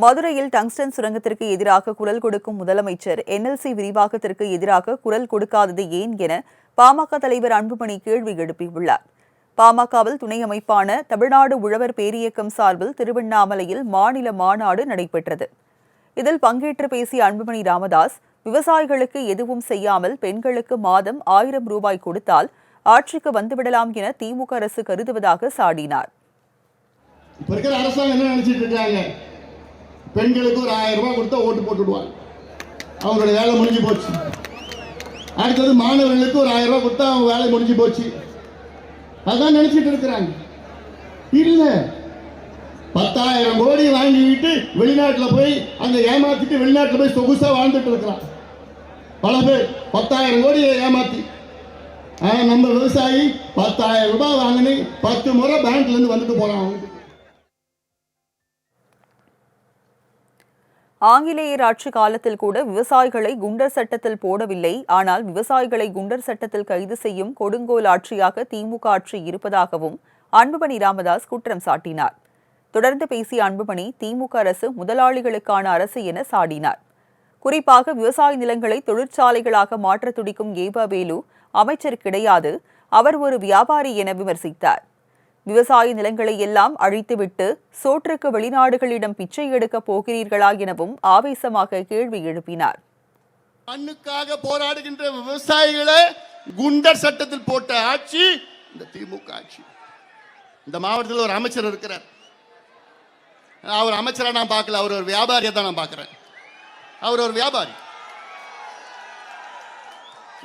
மதுரையில் டங்ஸ்டன் சுரங்கத்திற்கு எதிராக குரல் கொடுக்கும் முதலமைச்சர் என்எல்சி விரிவாக்கத்திற்கு எதிராக குரல் கொடுக்காதது ஏன் என பாமக தலைவர் அன்புமணி கேள்வி எழுப்பியுள்ளார். பாமகவில் துணை அமைப்பான தமிழ்நாடு உழவர் பேரியக்கம் சார்பில் திருவண்ணாமலையில் மாநில மாநாடு நடைபெற்றது. இதில் பங்கேற்று பேசிய அன்புமணி ராமதாஸ், விவசாயிகளுக்கு எதுவும் செய்யாமல் பெண்களுக்கு மாதம் 1000 ரூபாய் கொடுத்தால் ஆட்சிக்கு வந்துவிடலாம் என திமுக அரசு கருதுவதாக சாடினார். பெண்களுக்கு ஒரு 1000 ரூபாய் கொடுத்தா ஓட்டு போட்டுடுவாங்க, அவங்களோட வேலை முடிஞ்சு போச்சு. அடுத்தது மாணவர்களுக்கு ஒரு 1000 ரூபாய் கொடுத்தா அவங்க வேலை முடிஞ்சு போச்சு. அதான் நினைச்சிட்டு இருக்கிறாங்க. இல்ல, 10,000 கோடி வாங்கிட்டு வெளிநாட்டில் போய் அங்க ஏமாத்திட்டு வெளிநாட்டில் போய் சொகுசா வாழ்ந்துட்டு இருக்கிறான் பல பேர். 10,000 கோடியை ஏமாத்தி. நம்ம விவசாயி 10,000 ரூபாய் வாங்கினு 10 முறை பேங்க்ல இருந்து வந்துட்டு போறான். ஆங்கிலேயர் ஆட்சி காலத்தில் கூட விவசாயிகளை குண்டர் சட்டத்தில் போடவில்லை. ஆனால் விவசாயிகளை குண்டர் சட்டத்தில் கைது செய்யும் கொடுங்கோல் ஆட்சியாக திமுக ஆட்சி இருப்பதாகவும் அன்புமணி ராமதாஸ் குற்றம் சாட்டினார். தொடர்ந்து பேசிய அன்புமணி, திமுக அரசு முதலாளிகளுக்கான அரசு என சாடினார். குறிப்பாக விவசாய நிலங்களை தொழிற்சாலைகளாக மாற்ற துடிக்கும் ஏபவேலு அமைச்சர் கிடையாது, அவர் ஒரு வியாபாரி என விமர்சித்தார். விவசாய நிலங்களை எல்லாம் அழித்துவிட்டு சோற்றுக்கு வெளிநாடுகளிடம் பிச்சை எடுக்கப் போகிறீர்களா எனவும் ஆவேசமாக கேள்வி எழுப்பினார். மண்ணுக்காக போராடுகின்ற விவசாயிகளை குண்டர் சட்டத்தில் போட்ட ஆட்சி இந்த திமுக ஆட்சி. இந்த மாவட்டத்தில் ஒரு அமைச்சர் இருக்கிறார். அவர் அமைச்சரா நான் பார்க்கல, அவர் ஒரு வியாபாரியை தான் நான் பார்க்கிறேன். அவர் ஒரு வியாபாரி.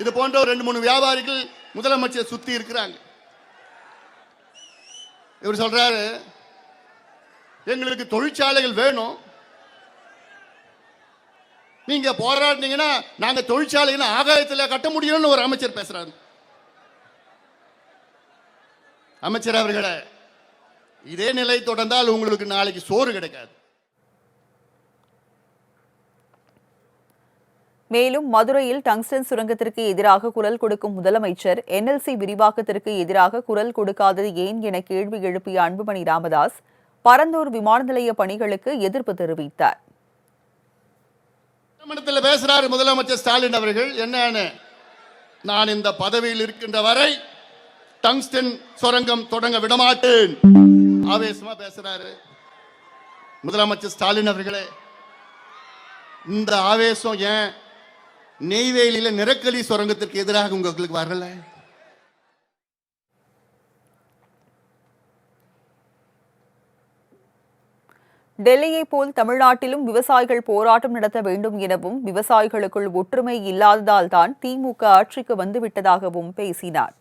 இது போன்ற ஒரு 2-3 வியாபாரிகள் முதலமைச்சர் சுத்தி இருக்கிறாங்க. இவர் சொல்றாரு, எங்களுக்கு தொழிற்சாலைகள் வேணும், நீங்க போராடினீங்கன்னா நாங்க தொழிற்சாலைகளை ஆகாயத்தில் கட்ட முடியும்னு ஒரு அமைச்சர் பேசுறாரு. அமைச்சர் அவர்களே, இதே நிலை தொடர்ந்தால் உங்களுக்கு நாளைக்கு சோறு கிடைக்காது. மேலும் மதுரையில் டங்ஸ்டன் சுரங்கத்திற்கு எதிராக குரல் கொடுக்கும் முதலமைச்சர் என்எல்சி விரிவாக்கத்திற்கு எதிராக குரல் கொடுக்காதது ஏன் என கேள்வி எழுப்பிய அன்புமணி ராமதாஸ், பரந்தூர் விமான நிலைய பணிகளுக்கு எதிர்ப்பு தெரிவித்தார். பேசுறாரு முதலமைச்சர் ஸ்டாலின் அவர்கள், என்னன்னு, நான் இந்த பதவியில் இருக்கின்ற வரை டங்ஸ்டன் சுரங்கம் தொடங்க விடமாட்டேன். ஆவேசமா பேசுறாரு முதலமைச்சர் ஸ்டாலின் அவர்களே. இந்த ஆவேசம் ஏன் நெய்வேலியில நிரக்கலி சுரங்கத்திற்கு எதிராக உங்களுக்கு வரல? டெல்லியை போல் தமிழ்நாட்டிலும் விவசாயிகள் போராட்டம் நடத்த வேண்டும் எனவும் விவசாயிகளுக்குள் ஒற்றுமை இல்லாததால் தான் திமுக ஆட்சிக்கு வந்துவிட்டதாகவும் பேசினார்.